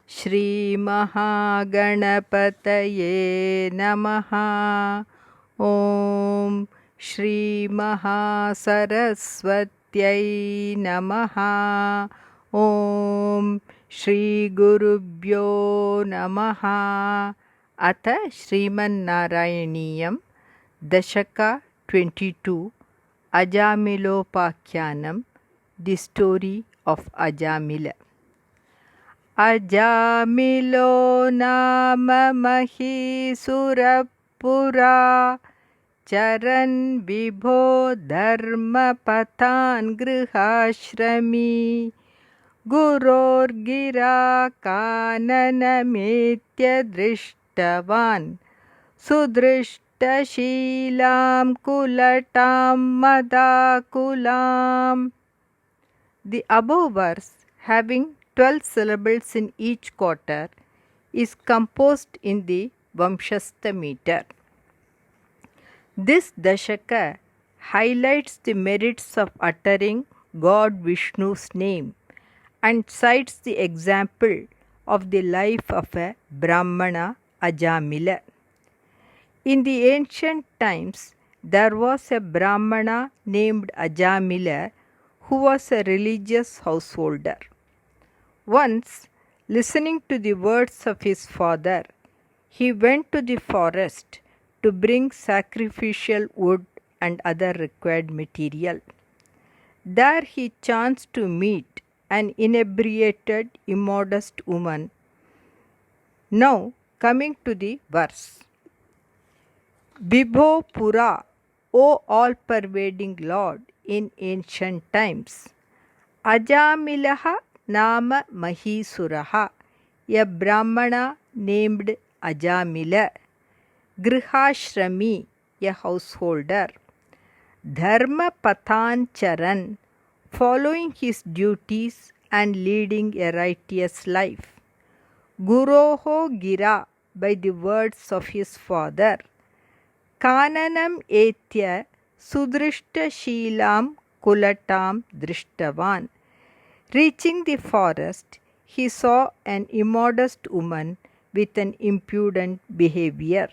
श्रीमहागणपतये नमः। ॐ श्रीमहासरस्वत्यै नमः। ॐ श्रीगुरुभ्यो नमः। अथ श्रीमन्नारायणीयं दशक 22 अजामिलोपाख्यानं दि स्टोरी ऑफ अजामिल। अजामिलो नाम महीसुरपुरा चरन् विभो धर्मपथान् गृहाश्रमी गुरोर्गिरा काननमेत्य दृष्टवान् सुदृष्टशीलां कुलटां मदाकुलाम्. The above verse, having 12 syllables in each quarter, is composed in the Vamshastha meter. This Dashaka highlights the merits of uttering God Vishnu's name and cites the example of the life of a Brahmana Ajamila. In the ancient times, there was a Brahmana named Ajamila who was a religious householder. Once, listening to the words of his father, he went to the forest to bring sacrificial wood and other required material. There he chanced to meet an inebriated, immodest woman. Now, coming to the verse. Vibho Pura, O all-pervading Lord, in ancient times. Ajamilaha Nama Mahesuraha, a Brahmana named Ajamila. Grihashrami, a householder. Dharma Pathan Charan, following his duties and leading a righteous life. Guroho Gira, by the words of his father. Kananam etya sudrishta shilam kulatam drishtavan. Reaching the forest, he saw an immodest woman with an impudent behavior.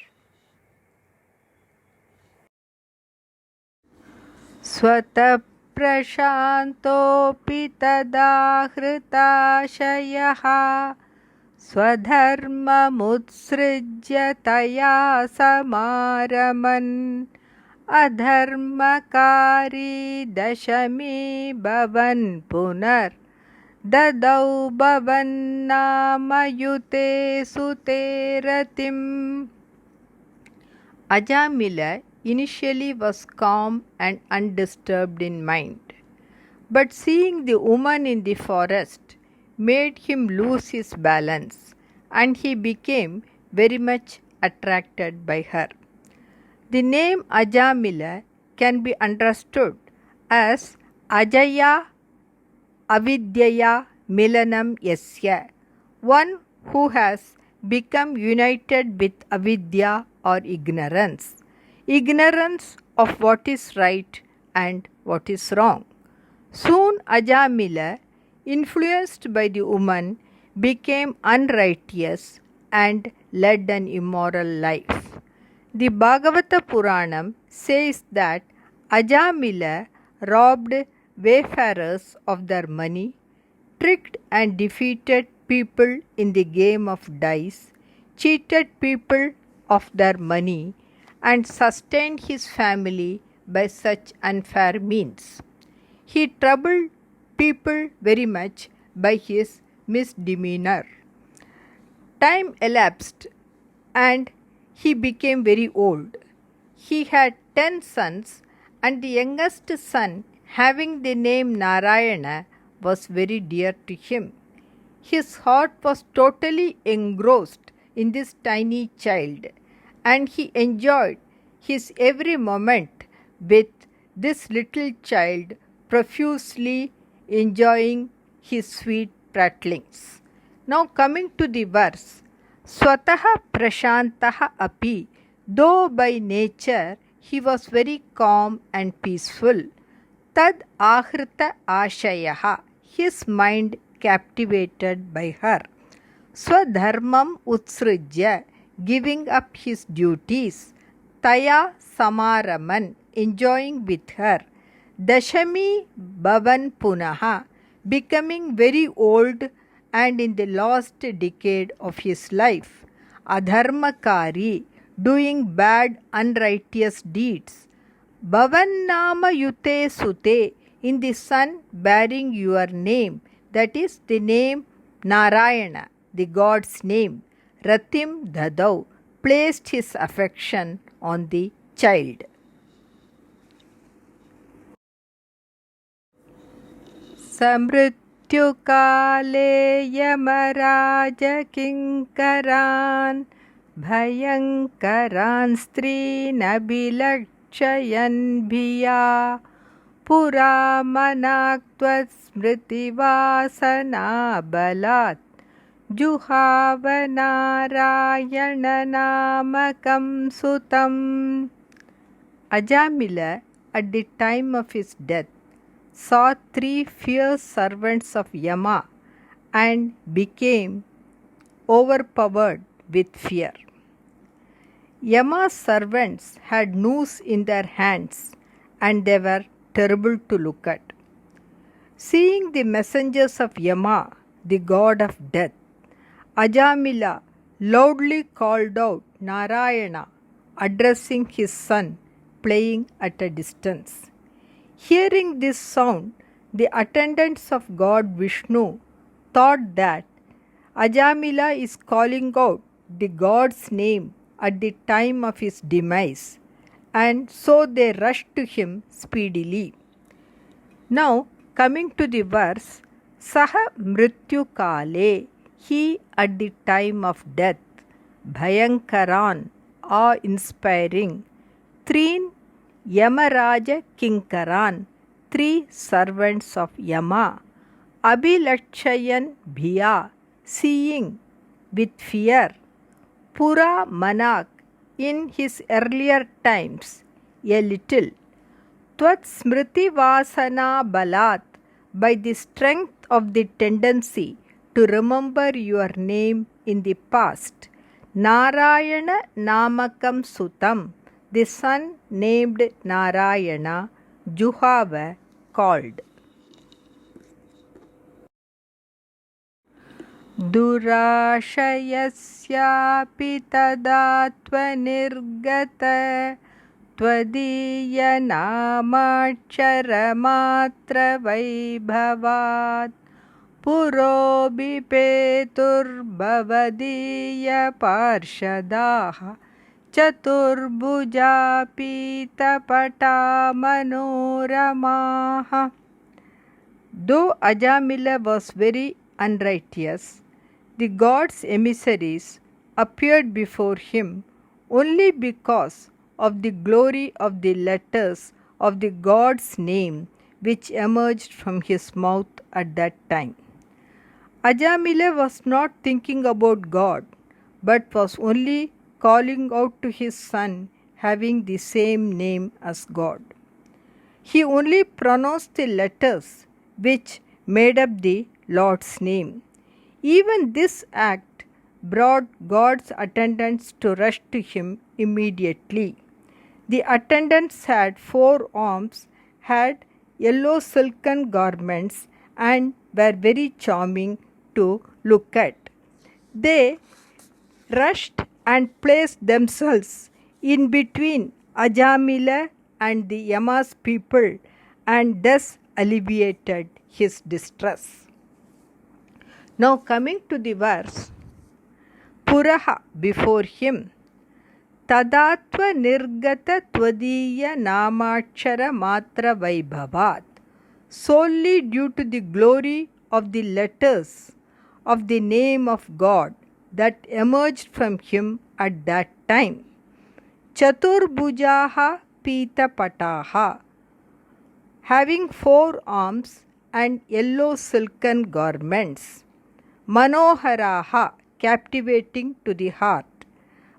Swata prashantopi tadahritashayaha स्वधर्ममुत्सृज्य तया समारमन् अधर्मकारी दशमी भवन् पुनर् ददौ भवन्नामयुते सुते रतिम्. Ajamila initially was calm and undisturbed in mind, but seeing the woman in the forest made him lose his balance, and he became very much attracted by her. The name Ajamila can be understood as Ajaya Avidyaya Milanam Yasya, one who has become united with avidya or ignorance, ignorance of what is right and what is wrong. Soon Ajamila, influenced by the woman, became unrighteous and led an immoral life. The Bhagavata Puranam says that Ajamila robbed wayfarers of their money, tricked and defeated people in the game of dice, cheated people of their money, and sustained his family by such unfair means. He troubled people very much by his misdemeanor. Time elapsed and he became very old. He had 10 sons, and the youngest son, having the name Narayana, was very dear to him. His heart was totally engrossed in this tiny child, and he enjoyed his every moment with this little child, profusely enjoying his sweet prattlings. Now coming to the verse. Swataha prashantaha api, though by nature he was very calm and peaceful. Tad ahrita ashayaha, his mind captivated by her. Swadharmam utsrujya, giving up his duties, Taya samaraman, enjoying with her, Dashami bhavan punaha, becoming very old and in the last decade of his life, Adharmakari, doing bad unrighteous deeds, Bhavannama Yute Sute, in the son bearing your name, that is the name Narayana, the God's name. Ratim Dadau, placed his affection on the child. Samrityukale Yamaraja Kinkaran Bhayankaran Stri Nabilak Chayan Bhiya Pura Manaktvat Smriti Vasana Balat Juhavanarayana Namakam Sutam. Ajamila, at the time of his death, saw 3 fierce servants of Yama and became overpowered with fear. Yama's servants had noose in their hands and they were terrible to look at. Seeing the messengers of Yama, the god of death, Ajamila loudly called out Narayana, addressing his son, playing at a distance. Hearing this sound, the attendants of God Vishnu thought that Ajamila is calling out the god's name at the time of his demise, and so they rushed to him speedily. Now, coming to the verse, Saha Mrityu Kale, he at the time of death, Bhayankaran, awe-inspiring, Treen Yamaraja Kinkaran, 3 servants of Yama, Abhilakshayan Bhiya, seeing with fear, Pura Manak, in his earlier times, a little, Tvat Smriti Vasana Balat, by the strength of the tendency to remember your name in the past, Narayana Namakam Sutam, the son named Narayana, Juhava called. Durashayasyapi tadatvanirgata Tvadiyanamaccharamatra vaibhavat Purobipeturbhavadiya parshadaha Chaturbuja pitapata manoramaha. Though Ajamila was very unrighteous, the god's emissaries appeared before him only because of the glory of the letters of the god's name which emerged from his mouth at that time. Ajamila was not thinking about God, but was only calling out to his son having the same name as God. He only pronounced the letters which made up the Lord's name. Even this act brought God's attendants to rush to him immediately. The attendants had 4 arms, had yellow silken garments, and were very charming to look at. They rushed and placed themselves in between Ajamila and the Yama's people and thus alleviated his distress. Now coming to the verse, Puraha, before him, Tadatva nirgata tvadiya namachara matra vaibhavat, solely due to the glory of the letters of the name of God that emerged from him at that time. Chaturbujaha pita pataha, having 4 arms and yellow silken garments. Manoharaha, captivating to the heart.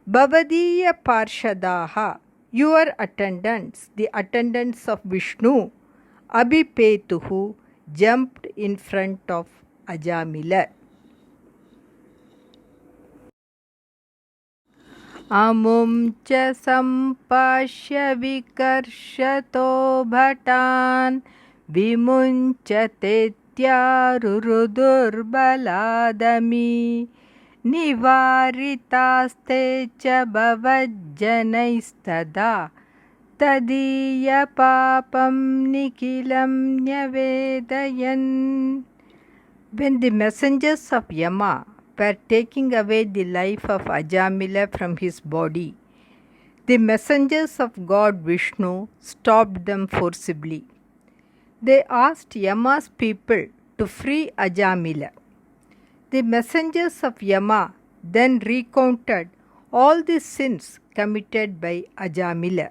Bhavadiya parshadaha, your attendants, the attendants of Vishnu. Abhipetuhu, jumped in front of Ajamila. अमुं च सम्पाश्य विकर्षतो भटान् विमुञ्चतेत्यारुरुदुर्बलादमी निवारितास्ते च भवज्जनैस्तदा तदीयपापं निखिलं न्यवेदयन्. When the messengers of Yama were taking away the life of Ajamila from his body, the messengers of God Vishnu stopped them forcibly. They asked Yama's people to free Ajamila. The messengers of Yama then recounted all the sins committed by Ajamila.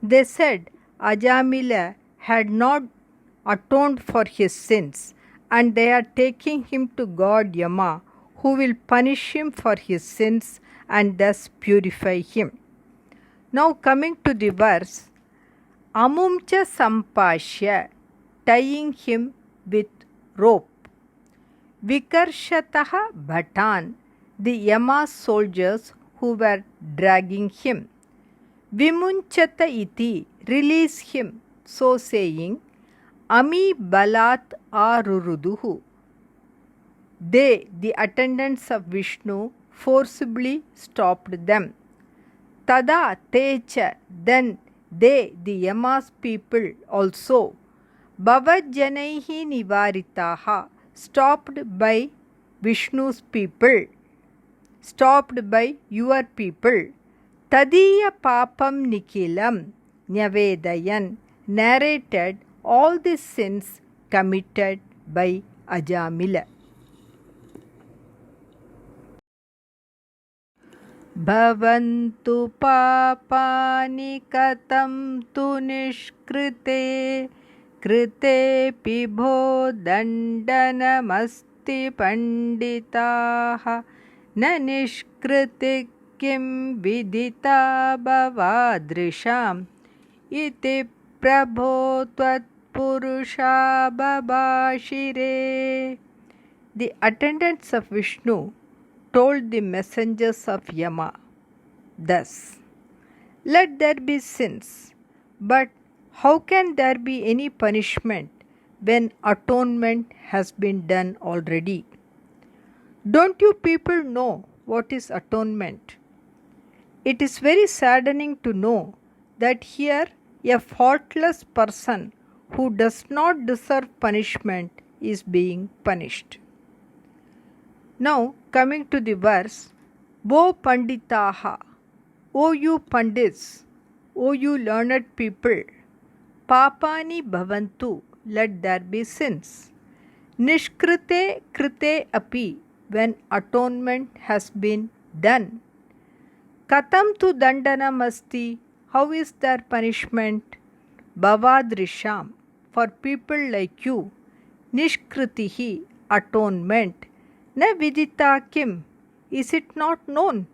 They said Ajamila had not atoned for his sins, and they are taking him to God Yama, who will punish him for his sins and thus purify him. Now coming to the verse, Amumcha Sampashya, tying him with rope. Vikarshataha Bhatan, the Yama's soldiers who were dragging him. Vimunchata iti, release him, so saying, Ami balat aruruduhu. They, the attendants of Vishnu, forcibly stopped them. Tada techa, then they, the Yama's people also, bhavajjanaihi nivaritaha, stopped by Vishnu's people, stopped by your people. Tadiya papam nikhilam nyavedayan, narrated all the sins committed by Ajamila. Bhavantu papani katam tu nishkrite krite pibho dandanamasti panditaha na nishkrite kim vidita bhavadrisham iti prabho tvat purusha babashire. The attendants of Vishnu told the messengers of Yama thus, let there be sins, but how can there be any punishment when atonement has been done already? Don't you people know what is atonement? It is very saddening to know that here a faultless person who does not deserve punishment is being punished. Now coming to the verse, Bo Panditaha, O you Pandits, O you learned people, Papani Bhavantu, let there be sins. Nishkrite krite api, when atonement has been done. Katam tu dandanam asti, how is there punishment? Bhavadrisham, for people like you. Nishkritihi, atonement. Na vidita kim, is it not known?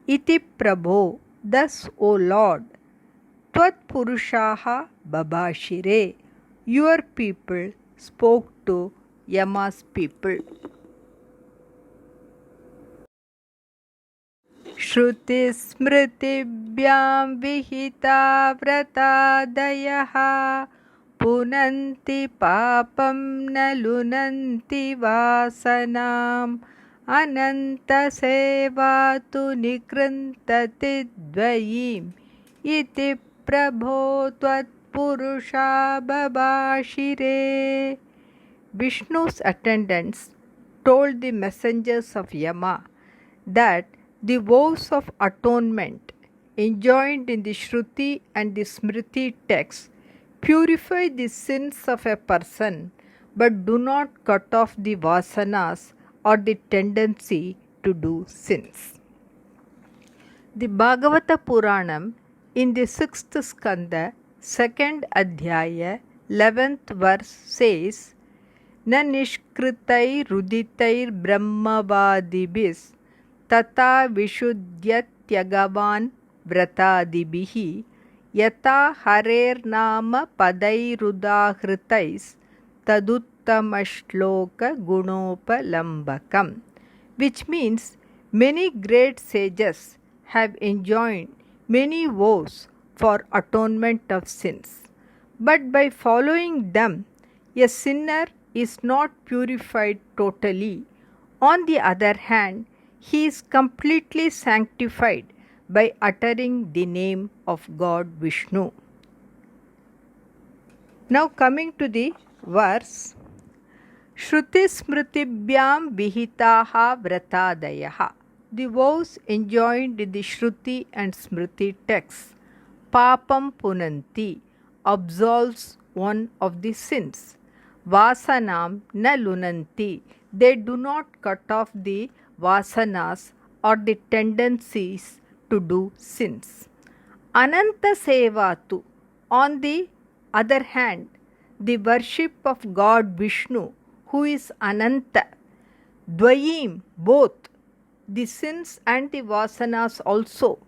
Iti prabho, thus O Lord. Tvat purushaha babashire, your people spoke to Yama's people. Shruti smritibhyam vihita vratadayaha punanti papam nalunanti vasanam ananta sevatu nikrantati dvayim iti prabho tvat purusha babashire. Vishnu's attendants told the messengers of Yama that the vows of atonement enjoined in the Shruti and the Smriti texts purify the sins of a person but do not cut off the vasanas or the tendency to do sins. The Bhagavata Puranam in the 6th Skanda, 2nd Adhyaya, 11th verse says, Na nishkritair ruditair brahmavadibis tata vishuddhyatyagavan vratadibihi yata harer nama padairudahritais taduttamashloka gunopalambakam, which means many great sages have enjoined many vows for atonement of sins, but by following them, a sinner is not purified totally. On the other hand, he is completely sanctified by uttering the name of God Vishnu. Now coming to the verse, Shruti Smritibhyam Vihitaha Vratadayaha. The vows enjoined in the Shruti and Smriti texts, Papam Punanti, absolves one of the sins. Vasanam na lunanti, they do not cut off the vasanas or the tendencies to do sins. Ananta Sevatu, on the other hand, the worship of God Vishnu, who is Ananta, Dvayim, both, the sins and the vasanas also,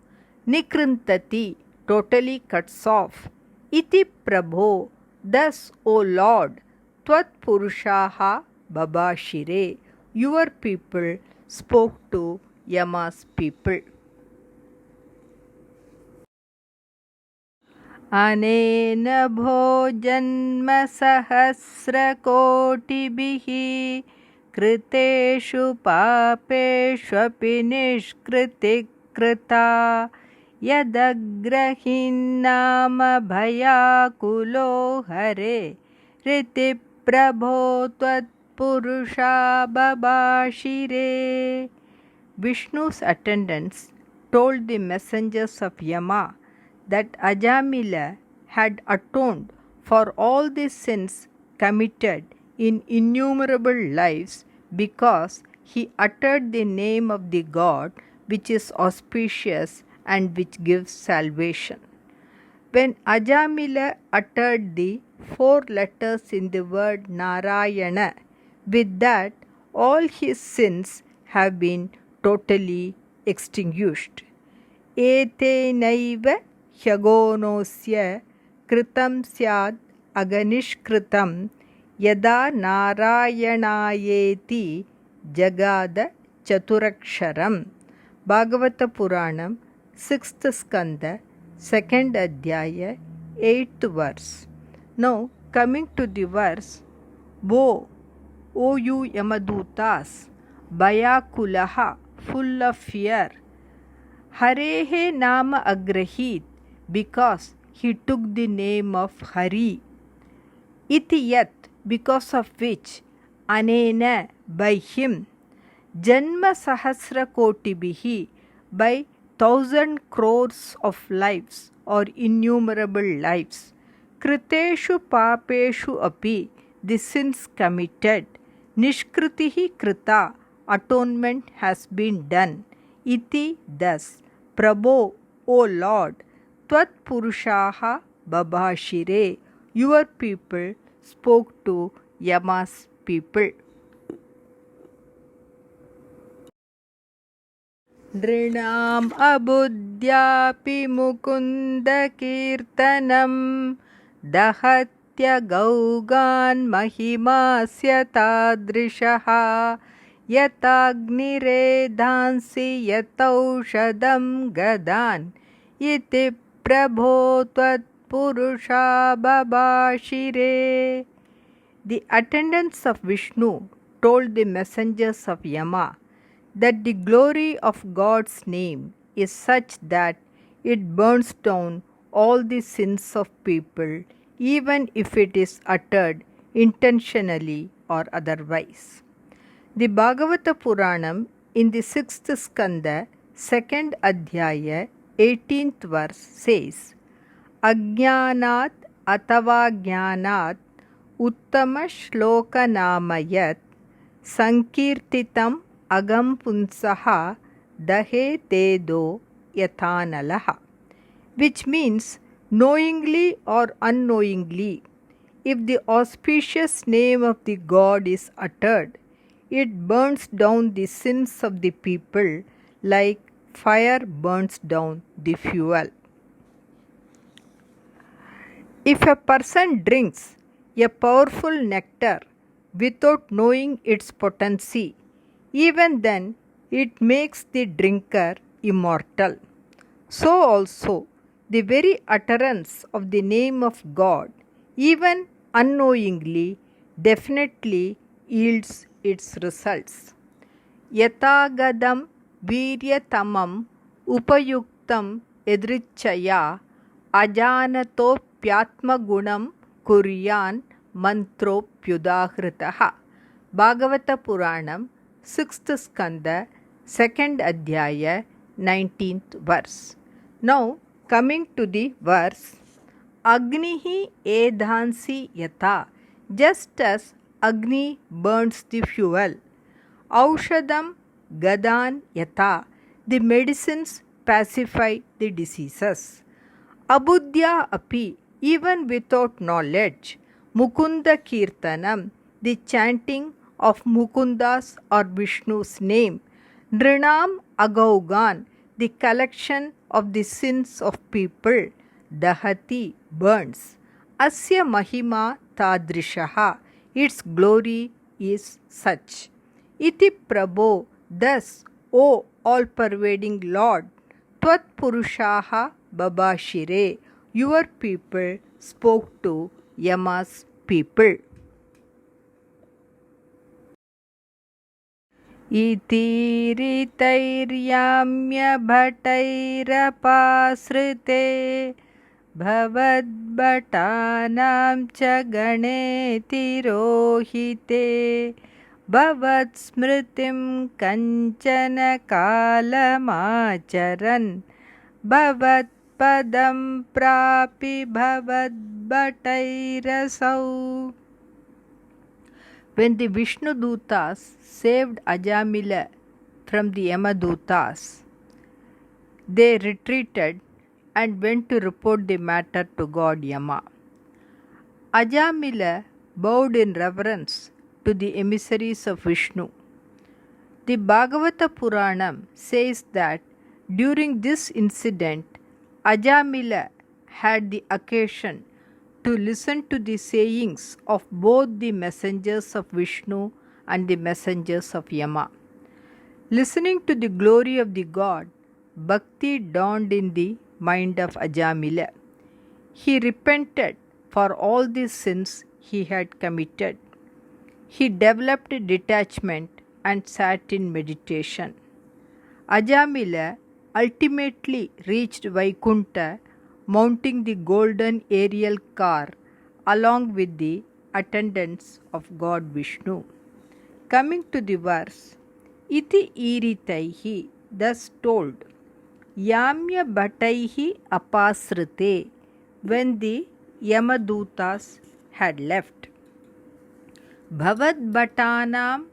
Nikrintati, totally cuts off. Iti Prabho, thus, O Lord, Tvat Purushaha Babashire, your people spoke to Yama's people. अनेन भो जन्मसहस्रकोटिभिः कृतेषु पापेष्वपि निष्कृतिकृता यदग्रहीन्नाम भयाकुलो हरे ऋतिप्रभो त्वत्पुरुषा बबाशिरे. Vishnu's attendants told the messengers of Yama that Ajamila had atoned for all the sins committed in innumerable lives because he uttered the name of the God which is auspicious and which gives salvation. When Ajamila uttered the 4 letters in the word Narayana, with that all his sins have been totally extinguished. Etenaiva Hyagonosya kritam syad aganishkritam yada narayanayeti jagada chaturaksharam. Bhagavata Puranam, 6th Skanda, 2nd Adhyaya, 8th verse. Now coming to the verse, Wo, O you Yamadutas, Bayakulaha, full of fear, Harehe Nama Agrahit, because he took the name of Hari. Iti yat, because of which, Anena, by him, Janma Sahasra Kotibihi, by 1,000 crores of lives or innumerable lives. Kriteshu Papeshu Api, the sins committed. Nishkritihi Krita, atonement has been done. Iti thus, Prabho, O Lord, Tvat Purushaha Babashire, your people spoke to Yama's people. Nrinam abudyapi mukunda kirtanam dahatya gaugan mahimasya tadrishaha yatagnire dhansi yataushadam gadan iti prabho tvat purusha babashire. The attendants of Vishnu told the messengers of Yama that the glory of God's name is such that it burns down all the sins of people, even if it is uttered intentionally or otherwise. The Bhagavata Puranam in the 6th Skanda, 2nd Adhyaya, 18th verse says, Ajnanat atava jnanat uttama shloka namayat sankirtitam agam punsaha dahe tedo yathanalaha, which means knowingly or unknowingly, if the auspicious name of the God is uttered, it burns down the sins of the people like fire burns down the fuel. If a person drinks a powerful nectar without knowing its potency, even then it makes the drinker immortal. So also the very utterance of the name of God, even unknowingly, definitely yields its results. Yatagadam viryatamam upayuktam edrichaya ajanatopyatmagunam kuryan mantropyudahritaha. Bhagavata Puranam, 6th Skanda, 2nd Adhyaya, 19th verse. Now, coming to the verse, Agnihi edhansi yata, just as Agni burns the fuel. Aushadam gadan yata, the medicines pacify the diseases. Abudya api, even without knowledge. Mukunda kirtanam, the chanting of Mukunda's or Vishnu's name. Nrinam agaugan, the collection of the sins of people. Dahati, burns. Asya mahima tadrishaha, its glory is such. Iti Prabho, thus, O all-pervading Lord, Tvat Purushaha Babashire, your people spoke to Yama's people. Itirityamya bhatairapasrite bhavadbhatanam cha gane tirohite bhavat smritim kanchana kalamacharan bhavat padam prapi bhavat bhatairasau. When the Vishnu Dutas saved Ajamila from the Yamadutas, they retreated and went to report the matter to God Yama. Ajamila bowed in reverence to the emissaries of Vishnu. The Bhagavata Puranam says that during this incident, Ajamila had the occasion to listen to the sayings of both the messengers of Vishnu and the messengers of Yama. Listening to the glory of the God, Bhakti dawned in the mind of Ajamila. He repented for all the sins he had committed. He developed detachment and sat in meditation. Ajamila ultimately reached Vaikunta mounting the golden aerial car along with the attendants of God Vishnu. Coming to the verse, Iti iritaihi, thus told, Yamya bhataihi apasrite, when the Yamadutas had left. Bhavad bhatanam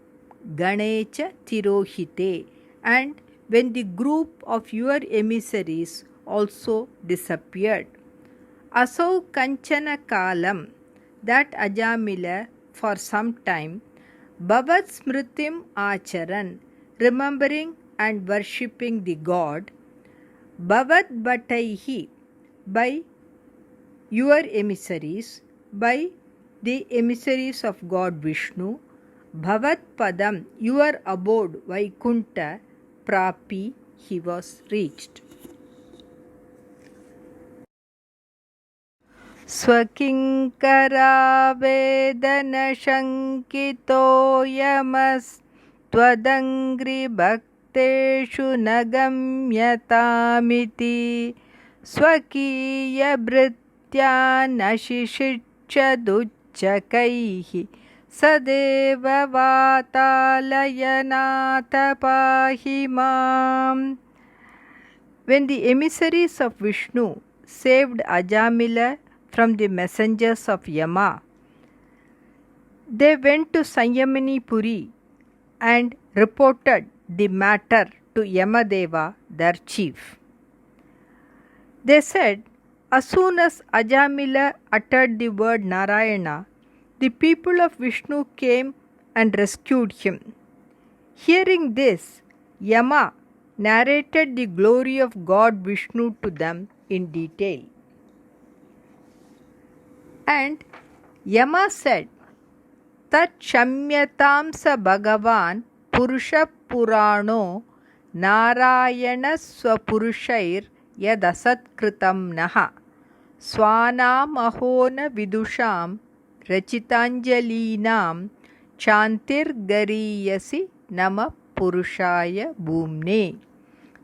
ganecha tirohite, and when the group of your emissaries also disappeared. Asau kanchana kalam, that Ajamila for some time, Bhavat smritim acharan, remembering and worshipping the God, Bhavat bhataihi, by your emissaries, by the emissaries of God Vishnu, Bhavat padam, your abode Vaikunta, prapi, he was reached. स्वकिङ्करावेदनशङ्कितो यमस्त्वदङ्घ्रिभक्तेषु न गम्यतामिति स्वकीयभृत्या नशिशिक्षदुच्चकैः सदेव वातालयनाथ पाहि माम्. When the emissaries of Vishnu saved Ajamila from the messengers of Yama, they went to Sanyamini Puri and reported the matter to Yamadeva, their chief. They said, as soon as Ajamila uttered the word Narayana, the people of Vishnu came and rescued him. Hearing this, Yama narrated the glory of God Vishnu to them in detail. And Yama said, Tat shamyatam sa bhagavan purusha purano narayana swapurushair यदसत्कृतं नः स्वानामहो न विदुषां रचिताञ्जलीनां शान्तिर्गरीयसि नमः पुरुषाय भूम्ने.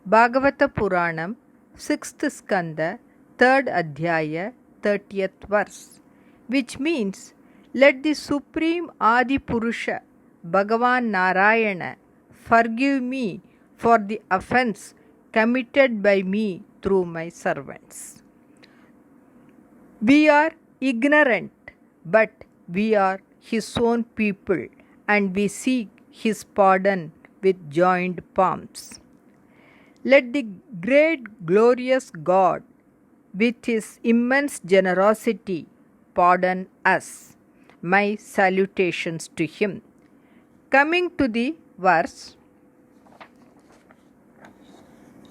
Bhagavata Puranam, 6th Skanda, 3rd Adhyaya, 30th verse, which means, let the Supreme Adi Purusha, Bhagavan Narayana, forgive me for the offense committed by me through my servants. We are ignorant, but we are His own people, and we seek His pardon with joined palms. Let the great glorious God, with His immense generosity, pardon us. My salutations to Him. Coming to the verse,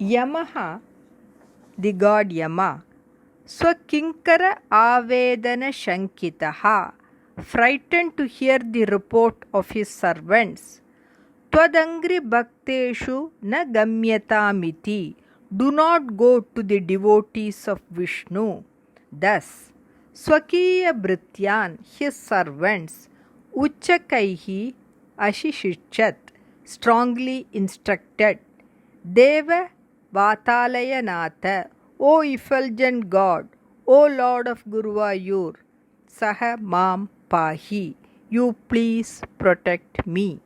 Yamaha, the god Yama, Swakinkara Avedana Shankitaha, frightened to hear the report of his servants, Twadangri Bhakteshu na Gamyatamiti, do not go to the devotees of Vishnu. Thus, Swakiya Brityan, his servants, Uchakaihi Ashishichat, strongly instructed, Deva Vatalayanatha, O effulgent God, O Lord of Guruvayur, Saha Mam Pahi, you please protect me.